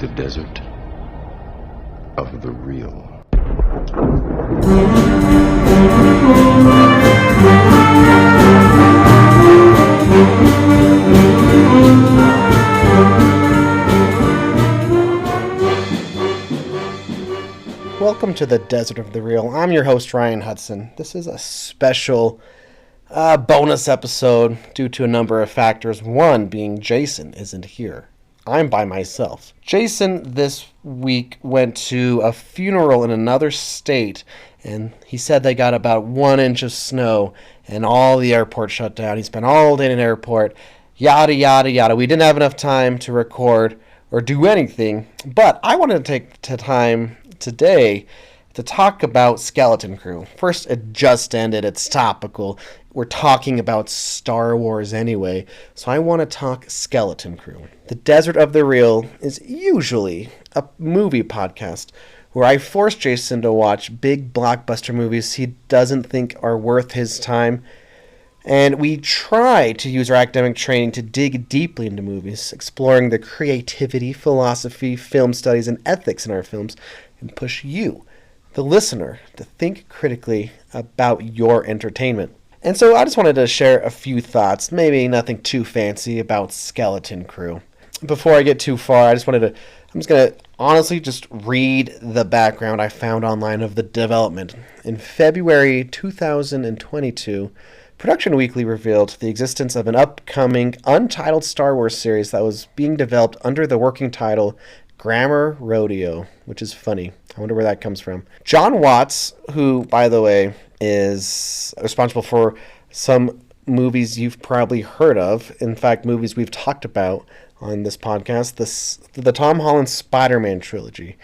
the desert of the real. Welcome to the Desert of the Real. I'm your host, Ryan Hudson. This is a special bonus episode due to a number of factors. One being Jason isn't here. I'm by myself. Jason this week went to a funeral in another state, and he said they got about 1 inch of snow, and all the airport shut down. He spent all day in an airport, yada, yada, yada. We didn't have enough time to record or do anything, but I wanted to take time today to talk about Skeleton Crew. First, it just ended. It's topical. We're talking about Star Wars anyway, so I want to talk Skeleton Crew. The Desert of the Real is usually a movie podcast where I force Jason to watch big blockbuster movies he doesn't think are worth his time, and we try to use our academic training to dig deeply into movies, exploring the creativity, philosophy, film studies, and ethics in our films, and push you, the listener, to think critically about your entertainment. And so I just wanted to share a few thoughts, maybe nothing too fancy, about Skeleton Crew. Before I get too far, I'm just going to honestly just read the background I found online of the development. In February 2022, Production Weekly revealed the existence of an upcoming untitled Star Wars series that was being developed under the working title Grammar Rodeo, which is funny. I wonder where that comes from. John Watts, who, by the way, is responsible for some movies you've probably heard of. In fact, movies we've talked about on this podcast. The Tom Holland Spider-Man trilogy.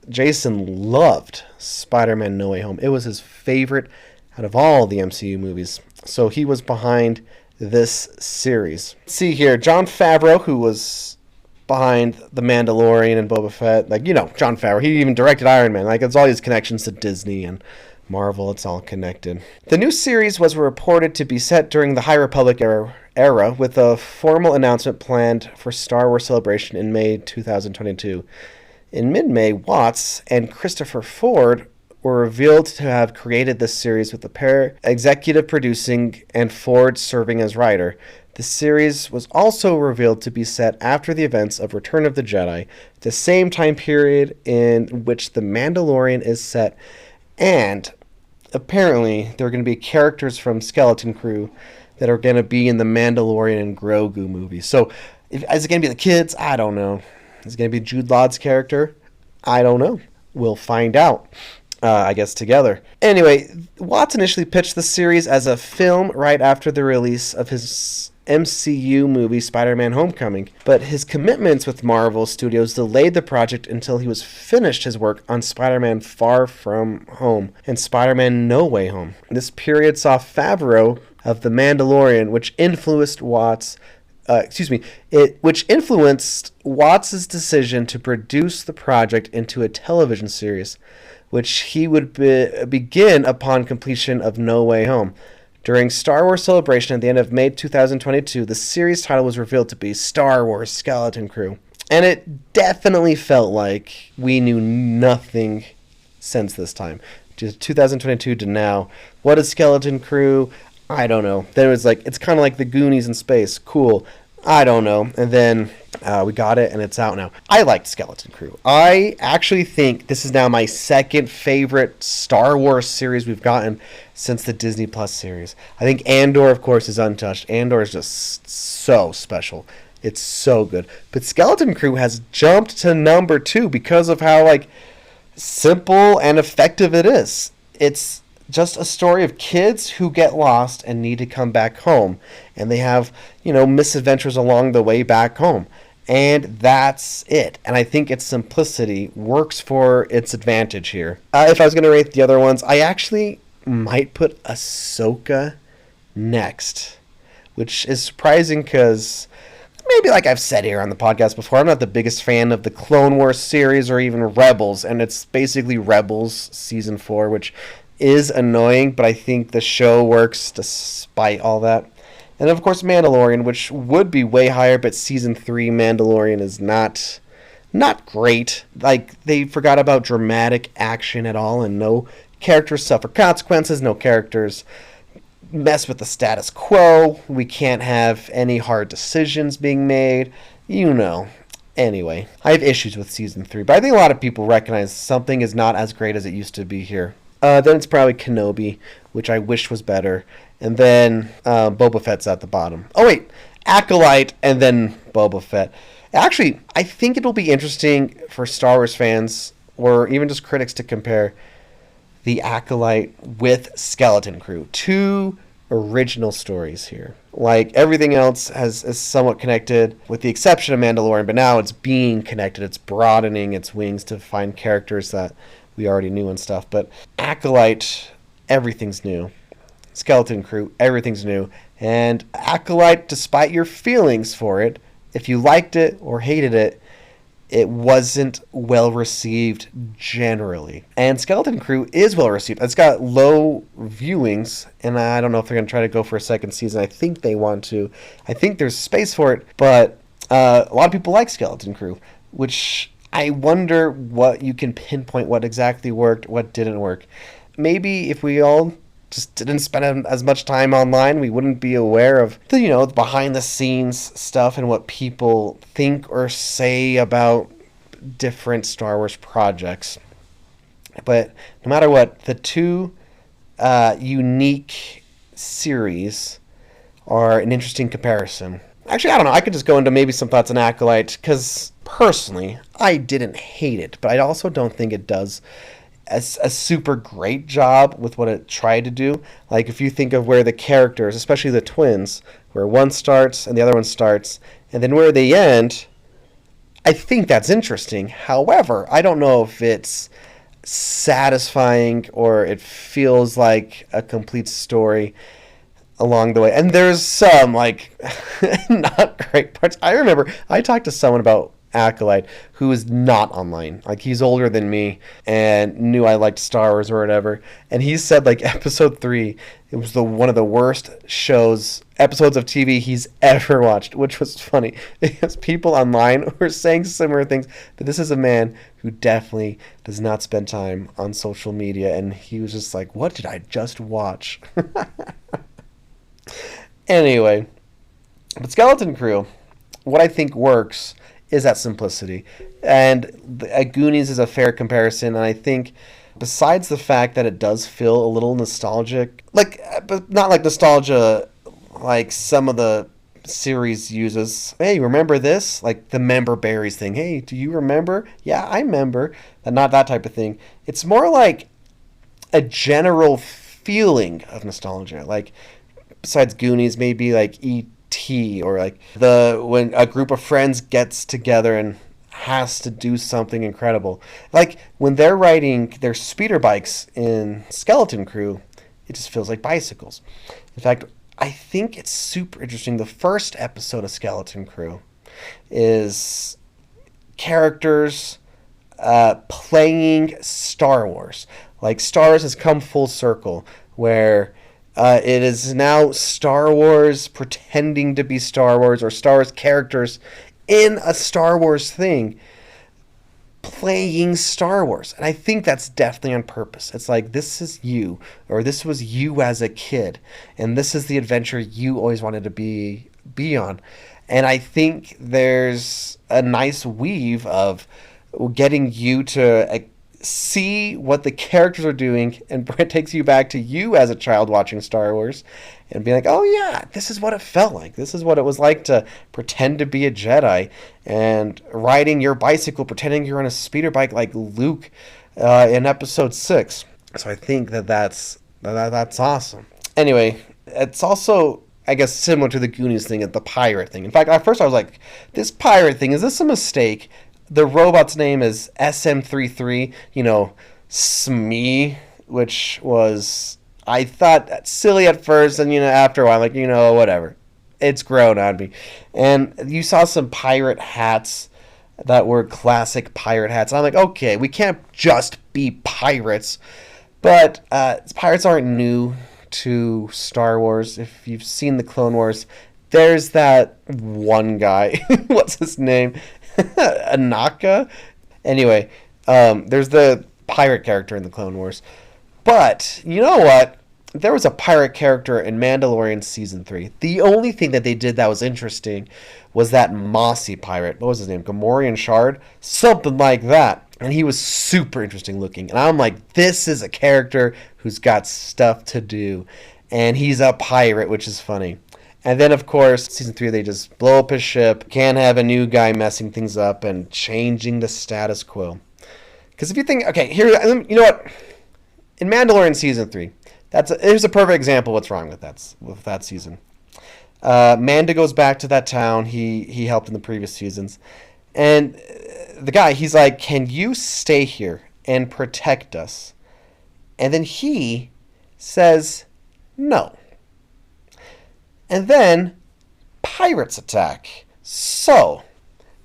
Jason loved Spider-Man No Way Home. It was his favorite out of all the MCU movies. So he was behind this series. See here, Jon Favreau, who was behind The Mandalorian and Boba Fett. Jon Favreau. He even directed Iron Man. It's all these connections to Disney and Marvel. It's all connected. The new series was reported to be set during the High Republic era, with a formal announcement planned for Star Wars Celebration in May 2022. In mid-May, Watts and Christopher Ford were revealed to have created this series, with the pair executive producing and Ford serving as writer. The series was also revealed to be set after the events of Return of the Jedi, the same time period in which The Mandalorian is set, and apparently there are going to be characters from Skeleton Crew that are going to be in the Mandalorian and Grogu movie. So, is it going to be the kids? I don't know. Is it going to be Jude Law's character? I don't know. We'll find out. I guess together. Anyway, Watts initially pitched the series as a film right after the release of his MCU movie Spider-Man Homecoming, but his commitments with Marvel Studios delayed the project until he was finished his work on Spider-Man Far From Home and Spider-Man No Way Home. This period saw Favreau of The Mandalorian, which influenced Watts' Watts' decision to produce the project into a television series, which he would begin upon completion of No Way Home. During Star Wars Celebration at the end of May 2022, the series title was revealed to be Star Wars Skeleton Crew. And it definitely felt like we knew nothing since this time. Just 2022 to now. What is Skeleton Crew? I don't know. Then it was it's kind of like the Goonies in space. Cool. I don't know. And then we got it, and it's out now. I liked Skeleton Crew. I actually think this is now my second favorite Star Wars series we've gotten since the Disney Plus series. I think Andor, of course, is untouched. Andor is just so special. It's so good. But Skeleton Crew has jumped to number 2 because of how, simple and effective it is. It's just a story of kids who get lost and need to come back home. And they have, misadventures along the way back home. And that's it. And I think its simplicity works for its advantage here. If I was going to rate the other ones, I actually might put Ahsoka next, which is surprising because maybe I've said here on the podcast before, I'm not the biggest fan of the Clone Wars series or even Rebels. And it's basically Rebels Season 4, which is annoying, but I think the show works despite all that. And of course Mandalorian, which would be way higher, but Season 3 Mandalorian is not not great. Like, they forgot about dramatic action at all, and no characters suffer consequences, no characters mess with the status quo. We can't have any hard decisions being made. You know. Anyway, I have issues with season 3, but I think a lot of people recognize something is not as great as it used to be here. Then it's probably Kenobi, which I wish was better. And then Boba Fett's at the bottom. Oh, wait. Acolyte and then Boba Fett. Actually, I think it'll be interesting for Star Wars fans, or even just critics, to compare the Acolyte with Skeleton Crew. Two original stories here. Like, everything else is somewhat connected, with the exception of Mandalorian, but now it's being connected. It's broadening its wings to find characters that we already knew and stuff. But Acolyte, everything's new. Skeleton Crew, everything's new. And Acolyte, despite your feelings for it, if you liked it or hated it, it wasn't well received generally. And Skeleton Crew is well received. It's got low viewings, and I don't know if they're going to try to go for a second season. I think they want to. I think there's space for it, but a lot of people like Skeleton Crew, which I wonder what you can pinpoint what exactly worked, what didn't work. Maybe if we all just didn't spend as much time online, we wouldn't be aware of the behind the scenes stuff and what people think or say about different Star Wars projects. But no matter what, the two unique series are an interesting comparison. Actually, I don't know. I could just go into maybe some thoughts on Acolyte, because personally, I didn't hate it, but I also don't think it does a super great job with what it tried to do. Like, if you think of where the characters, especially the twins, where one starts and the other one starts, and then where they end, I think that's interesting. However, I don't know if it's satisfying or it feels like a complete story along the way. And there's some, like, not great parts. I remember I talked to someone about Acolyte who is not online. Like, he's older than me and knew I liked Star Wars or whatever, and he said, like, episode 3, it was one of the worst episodes of TV he's ever watched, which was funny because people online were saying similar things. But this is a man who definitely does not spend time on social media, and he was just like, what did I just watch? Anyway, but Skeleton Crew, what I think works is that simplicity. And Goonies is a fair comparison, and I think besides the fact that it does feel a little nostalgic, but not like nostalgia like some of the series uses. Hey, remember this? Like the member berries thing. Hey, do you remember? Yeah, I remember. And not that type of thing. It's more like a general feeling of nostalgia. Like, besides Goonies, maybe like E.T. or like when a group of friends gets together and has to do something incredible. Like when they're riding their speeder bikes in Skeleton Crew, it just feels like bicycles. In fact, I think it's super interesting. The first episode of Skeleton Crew is characters playing Star Wars. Like, Star Wars has come full circle, where it is now Star Wars pretending to be Star Wars, or Star Wars characters in a Star Wars thing playing Star Wars. And I think that's definitely on purpose. It's like, this is you, or this was you as a kid, and this is the adventure you always wanted to be on. And I think there's a nice weave of getting you to see what the characters are doing, and it takes you back to you as a child watching Star Wars and be like, oh yeah, this is what it felt like. This is what it was like to pretend to be a Jedi and riding your bicycle, pretending you're on a speeder bike like Luke in episode 6. So I think that's awesome. Anyway, it's also, I guess, similar to the Goonies thing, the pirate thing. In fact, at first I was like, this pirate thing, is this a mistake? The robot's name is SM33, Smee, which was, I thought, silly at first, and, after a while, like, whatever. It's grown on me. And you saw some pirate hats that were classic pirate hats. And I'm like, okay, we can't just be pirates. But pirates aren't new to Star Wars. If you've seen the Clone Wars, there's that one guy, what's his name? Anaka. Anyway, there's the pirate character in the Clone Wars. But you know what? There was a pirate character in Mandalorian season 3. The only thing that they did that was interesting was that mossy pirate. What was his name? Gamorrean Shard? Something like that. And he was super interesting looking. And I'm like, this is a character who's got stuff to do. And he's a pirate, which is funny. And then, of course, season 3, they just blow up his ship. Can't have a new guy messing things up and changing the status quo. Because if you think, okay, here, you know what? In Mandalorian season 3, here's a perfect example of what's wrong with that season. Mando goes back to that town he helped in the previous seasons. And the guy, he's like, can you stay here and protect us? And then he says, no. And then pirates attack. So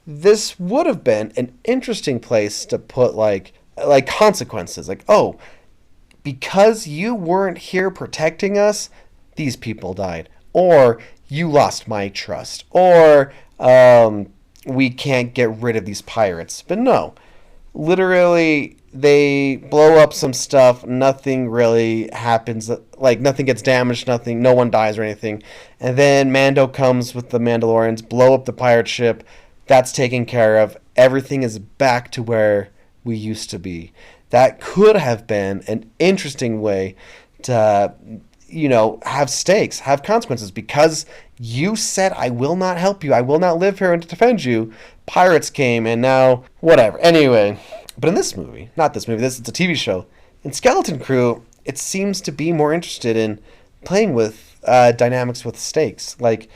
this would have been an interesting place to put like consequences. Like, oh, because you weren't here protecting us, these people died. Or you lost my trust. Or we can't get rid of these pirates. But no. Literally, they blow up some stuff. Nothing really happens. Like, nothing gets damaged. No one dies or anything. And then Mando comes with the Mandalorians, blow up the pirate ship. That's taken care of. Everything is back to where we used to be. That could have been an interesting way to, have stakes, have consequences. Because you said, I will not help you. I will not live here and defend you. Pirates came, and now, whatever. Anyway, but in this movie, it's a TV show. In Skeleton Crew, it seems to be more interested in playing with dynamics with stakes. Like,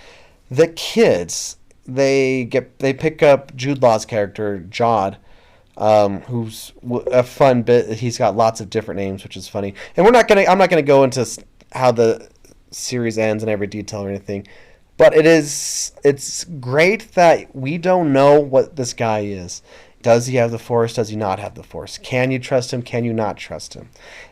the kids, they pick up Jude Law's character, Jod, who's a fun bit. He's got lots of different names, which is funny. And I'm not gonna go into how the series ends in every detail or anything. But it's great that we don't know what this guy is. Does he have the Force? Does he not have the Force? Can you trust him? Can you not trust him?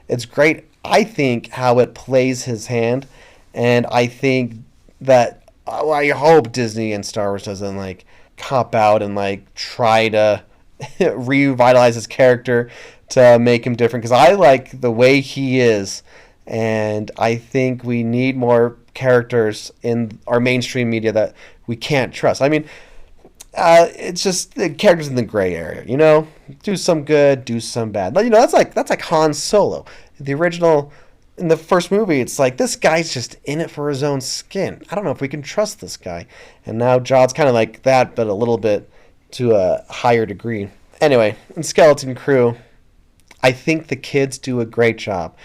It's great, I think, how it plays his hand. And I think that, I hope Disney and Star Wars doesn't, cop out and, try to revitalize his character to make him different. Because I like the way he is. And I think we need more characters in our mainstream media that we can't trust. I mean, it's just the characters in the gray area, do some good, do some bad. That's like Han Solo. The original, in the first movie, it's like, this guy's just in it for his own skin. I don't know if we can trust this guy. And now Jod's kind of like that, but a little bit to a higher degree. Anyway, in Skeleton Crew, I think the kids do a great job.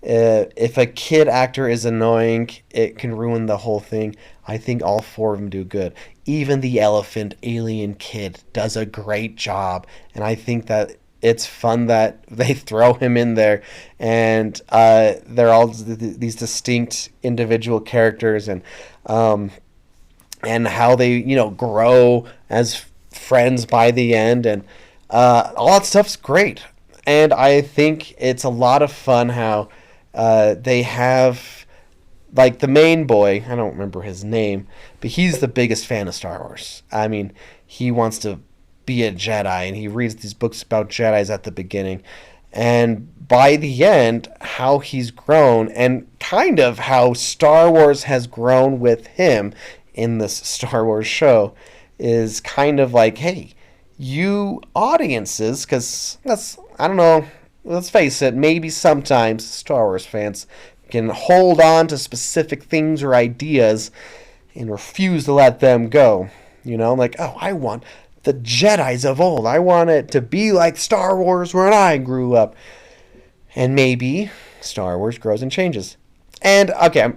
If a kid actor is annoying, it can ruin the whole thing. I think all 4 of them do good. Even the elephant alien kid does a great job. And I think that it's fun that they throw him in there. And they're all these distinct individual characters. And how they, grow as friends by the end. And all that stuff's great. And I think it's a lot of fun how they have, the main boy, I don't remember his name, but he's the biggest fan of Star Wars. I mean, he wants to be a Jedi, and he reads these books about Jedis at the beginning. And by the end, how he's grown, and kind of how Star Wars has grown with him in this Star Wars show, is kind of like, hey, you audiences, because I don't know, let's face it, maybe sometimes Star Wars fans can hold on to specific things or ideas and refuse to let them go. I want the Jedis of old. I want it to be like Star Wars when I grew up. And maybe Star Wars grows and changes. And, okay.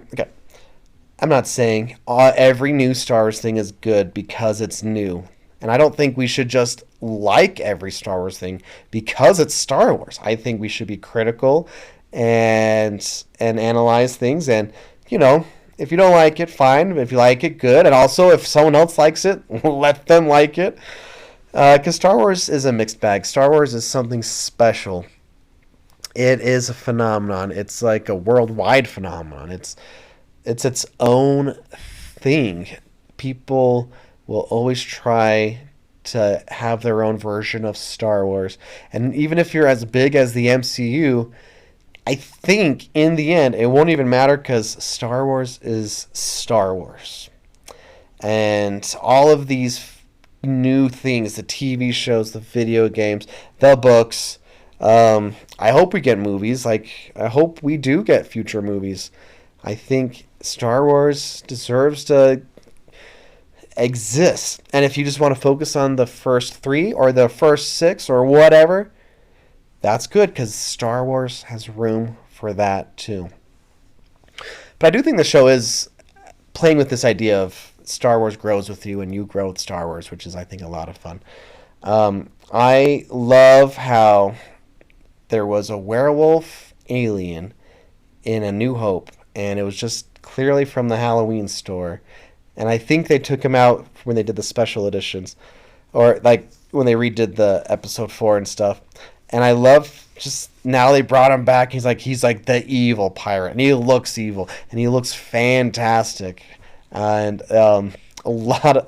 I'm not saying every new Star Wars thing is good because it's new. And I don't think we should just like every Star Wars thing because it's Star Wars. I think we should be critical and analyze things. And, if you don't like it, fine. If you like it, good. And also, if someone else likes it, let them like it. Because Star Wars is a mixed bag. Star Wars is something special. It is a phenomenon. It's like a worldwide phenomenon. It's its own thing. People will always try to have their own version of Star Wars. And even if you're as big as the MCU, I think in the end it won't even matter because Star Wars is Star Wars. And all of these new things, the TV shows, the video games, the books, I hope we get movies. Like, I hope we do get future movies. I think Star Wars deserves to exist. And if you just want to focus on the first 3 or the first 6 or whatever, that's good because Star Wars has room for that too. But I do think the show is playing with this idea of Star Wars grows with you and you grow with Star Wars, which is, I think, a lot of fun. I love how there was a werewolf alien in A New Hope, and it was just clearly from the Halloween store. And I think they took him out when they did the special editions, or like when they redid the episode 4 and stuff. And I love just now they brought him back. He's like the evil pirate, and he looks evil, and he looks fantastic. And a lot of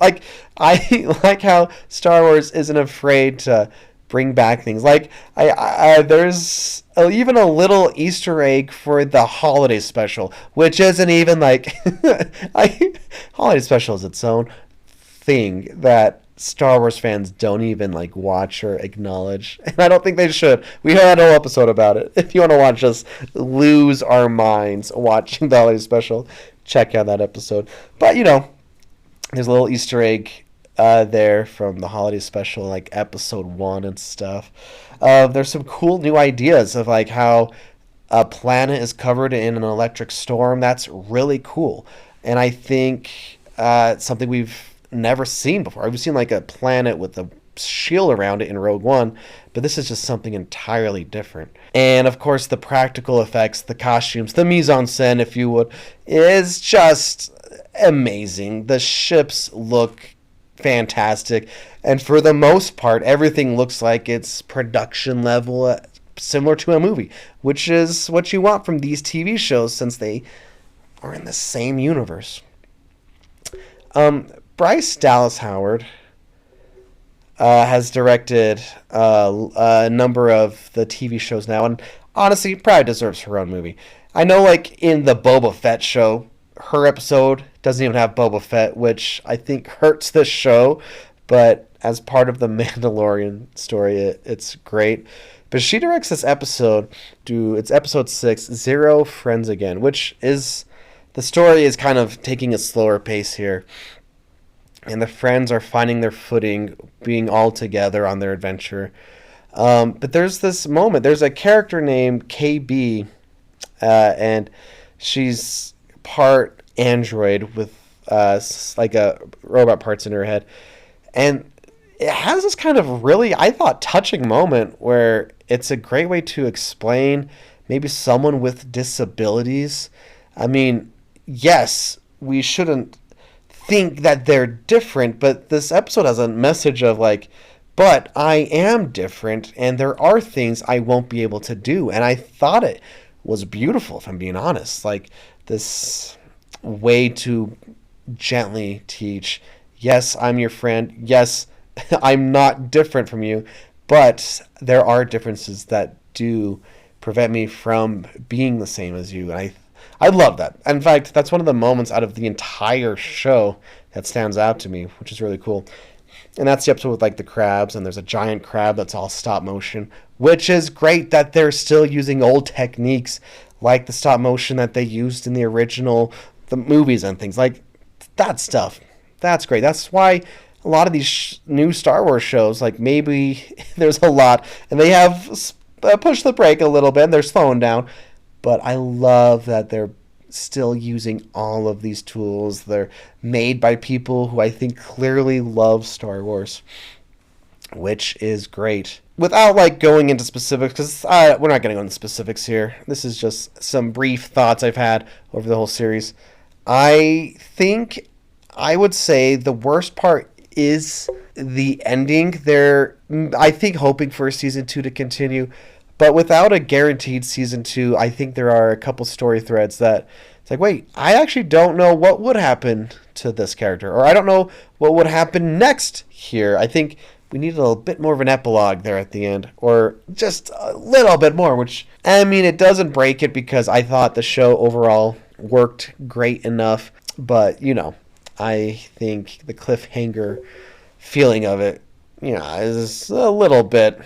I like how Star Wars isn't afraid to bring back things. Like there's even a little Easter egg for the holiday special, which isn't even like holiday special is its own thing that Star Wars fans don't even like watch or acknowledge, and I don't think they should. We had a whole episode about it. If you want to watch us lose our minds watching the holiday special, check out that episode. But there's a little Easter egg there from the holiday special, like episode 1 and stuff. There's some cool new ideas of like how a planet is covered in an electric storm. That's really cool, and I think it's something we've never seen before. We've seen like a planet with a shield around it in Rogue One, but this is just something entirely different. And of course the practical effects, the costumes, the mise en scène, if you would, is just amazing. The ships look fantastic, and for the most part everything looks like it's production level, similar to a movie, which is what you want from these TV shows since they are in the same universe. Bryce Dallas Howard has directed a number of the TV shows now, and honestly, probably deserves her own movie. I know, like, in the Boba Fett show, her episode doesn't even have Boba Fett, which I think hurts the show, but as part of the Mandalorian story, it's great. But she directs this episode, it's episode 6, Zero Friends Again, which is, the story is kind of taking a slower pace here. And the friends are finding their footing, being all together on their adventure. But there's this moment. There's a character named KB, and she's part android with like a robot parts in her head. And it has this kind of really, I thought, touching moment where it's a great way to explain maybe someone with disabilities. I mean, yes, we shouldn't think that they're different, but this episode has a message of like, but I am different and there are things I won't be able to do. And I thought it was beautiful, if I'm being honest. Like, this way to gently teach, yes, I'm your friend, yes, I'm not different from you, but there are differences that do prevent me from being the same as you. And I love that. In fact, that's one of the moments out of the entire show that stands out to me, which is really cool. And that's the episode with like the crabs, and there's a giant crab that's all stop motion, which is great that they're still using old techniques like the stop motion that they used in the movies and things like that stuff. That's great. That's why a lot of these new Star Wars shows, like, maybe there's a lot, and they have pushed the brake a little bit, and they're slowing down. But I love that they're still using all of these tools. They're made by people who I think clearly love Star Wars, which is great. Without like going into specifics, because we're not going to go into specifics here. This is just some brief thoughts I've had over the whole series. I think I would say the worst part is the ending. They're, I think, hoping for season 2 to continue. But without a guaranteed season 2, I think there are a couple story threads that it's like, wait, I actually don't know what would happen to this character, or I don't know what would happen next here. I think we need a little bit more of an epilogue there at the end, or just a little bit more, which, I mean, it doesn't break it because I thought the show overall worked great enough, but, you know, I think the cliffhanger feeling of it, you know, is a little bit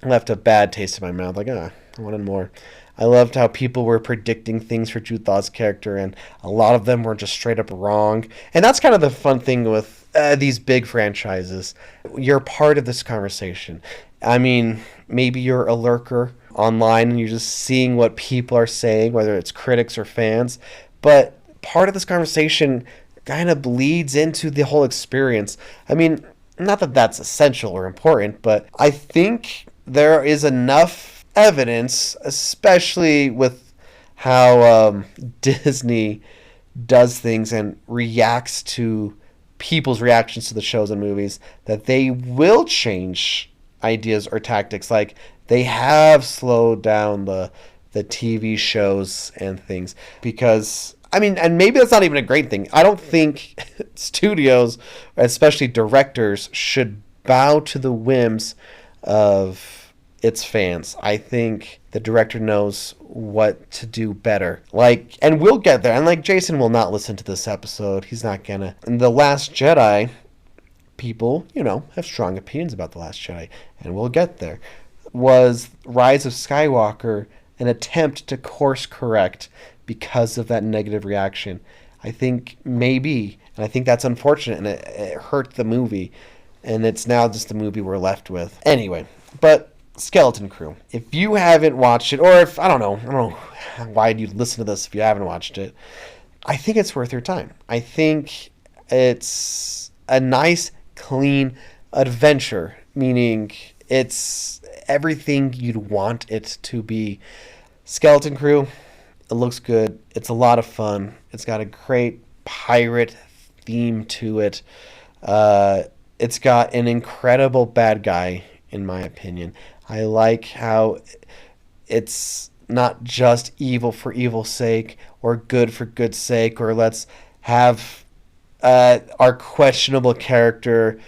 left a bad taste in my mouth. Like, I wanted more. I loved how people were predicting things for Jude Law's character, and a lot of them were just straight up wrong. And that's kind of the fun thing with these big franchises. You're part of this conversation. I mean, maybe you're a lurker online and you're just seeing what people are saying, whether it's critics or fans. But part of this conversation kind of bleeds into the whole experience. I mean, not that that's essential or important, but I think there is enough evidence, especially with how Disney does things and reacts to people's reactions to the shows and movies, that they will change ideas or tactics. Like, they have slowed down the TV shows and things because, I mean, and maybe that's not even a great thing. I don't think studios, especially directors, should bow to the whims of its fans. I think the director knows what to do better. Like, and we'll get there. And like, Jason will not listen to this episode. He's not gonna. And The Last Jedi, people, you know, have strong opinions about The Last Jedi, and we'll get there. Was Rise of Skywalker an attempt to course correct because of that negative reaction? I think maybe, and I think that's unfortunate, and it hurt the movie, and it's now just the movie we're left with. Anyway, but Skeleton Crew. If you haven't watched it, or if, I don't know why you'd listen to this if you haven't watched it, I think it's worth your time. I think it's a nice, clean adventure, meaning it's everything you'd want it to be. Skeleton Crew, it looks good. It's a lot of fun. It's got a great pirate theme to it. It's got an incredible bad guy, in my opinion. I like how it's not just evil for evil's sake or good for good's sake, or let's have our questionable character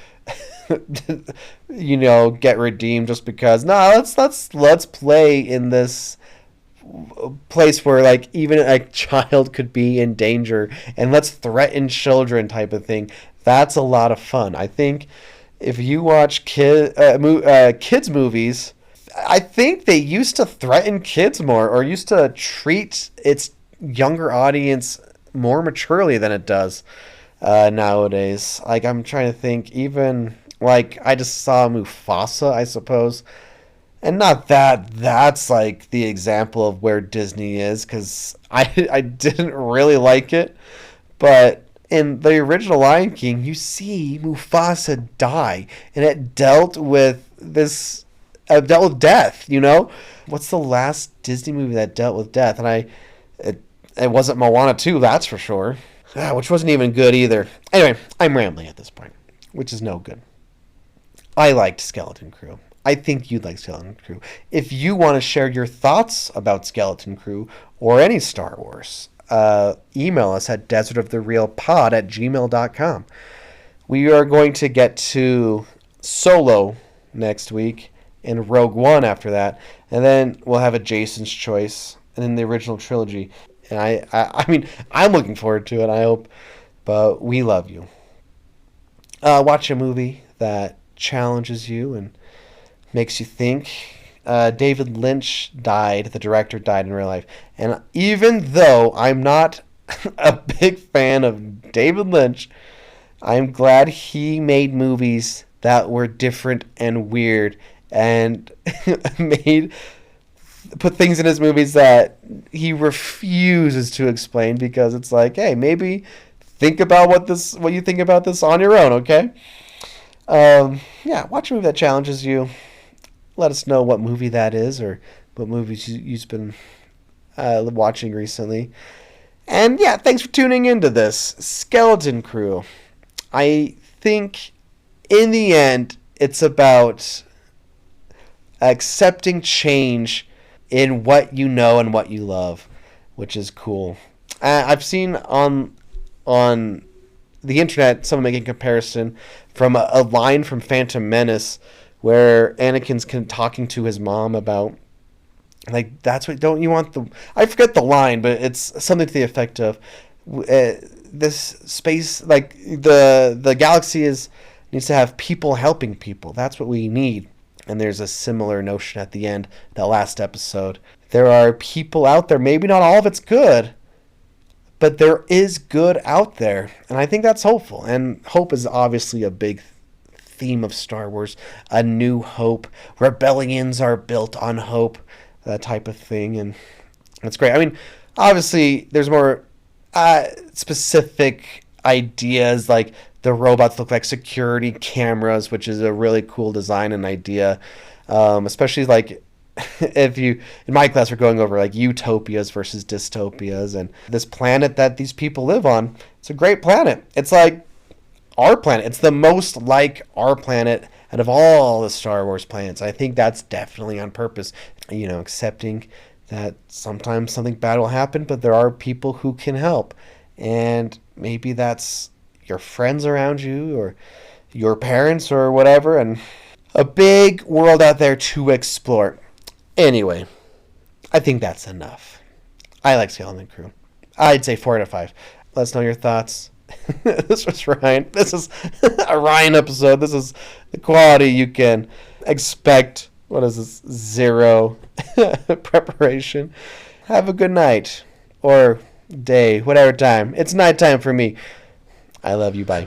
you know, get redeemed just because. No, let's play in this place where, like, even a child could be in danger, and let's threaten children type of thing. That's a lot of fun. I think if you watch kids movies, I think they used to threaten kids more, or used to treat its younger audience more maturely than it does nowadays. Like, I'm trying to think, even, like, I just saw Mufasa, I suppose. And not that that's, like, the example of where Disney is, because I didn't really like it. But in the original Lion King, you see Mufasa die, and it dealt with death, you know? What's the last Disney movie that dealt with death? And it wasn't Moana 2, that's for sure. Which wasn't even good either. Anyway, I'm rambling at this point, which is no good. I liked Skeleton Crew. I think you'd like Skeleton Crew. If you want to share your thoughts about Skeleton Crew or any Star Wars, email us at desertofthereelpod@gmail.com. We are going to get to Solo next week and Rogue One after that, and then we'll have a Jason's Choice and then the original trilogy. And I mean, I'm looking forward to it, I hope, but we love you. Watch a movie that challenges you and makes you think. David Lynch died. The director died in real life. And even though I'm not a big fan of David Lynch, I'm glad he made movies that were different and weird, and put things in his movies that he refuses to explain, because it's like, hey, maybe think about what you think about this on your own, okay? Yeah, watch a movie that challenges you. Let us know what movie that is, or what movies you've been watching recently. And yeah, thanks for tuning into this Skeleton Crew. I think in the end, it's about accepting change in what you know and what you love, which is cool. I've seen on the internet, someone making a comparison from a line from Phantom Menace where Anakin's talking to his mom about, like, that's what, don't you want the, I forget the line, but it's something to the effect of, this space, like, the galaxy needs to have people helping people. That's what we need. And there's a similar notion at the end, that last episode. There are people out there, maybe not all of it's good, but there is good out there. And I think that's hopeful. And hope is obviously a big theme of Star Wars. A new hope. Rebellions are built on hope. That type of thing. And it's great. I mean, obviously, there's more specific ideas, like the robots look like security cameras, which is a really cool design and idea. Especially, like, if you, in my class, we're going over like utopias versus dystopias, and this planet that these people live on, it's a great planet. It's like our planet. It's the most like our planet out of all the Star Wars planets. I think that's definitely on purpose. You know, accepting that sometimes something bad will happen, but there are people who can help. And maybe that's your friends around you or your parents or whatever, and a big world out there to explore. Anyway, I think that's enough. I like Skeleton Crew. I'd say 4 out of 5. Let us know your thoughts. This was Ryan. This is a Ryan episode. This is the quality you can expect. What is this? 0 preparation. Have a good night. Or day. Whatever time. It's nighttime for me. I love you. Bye.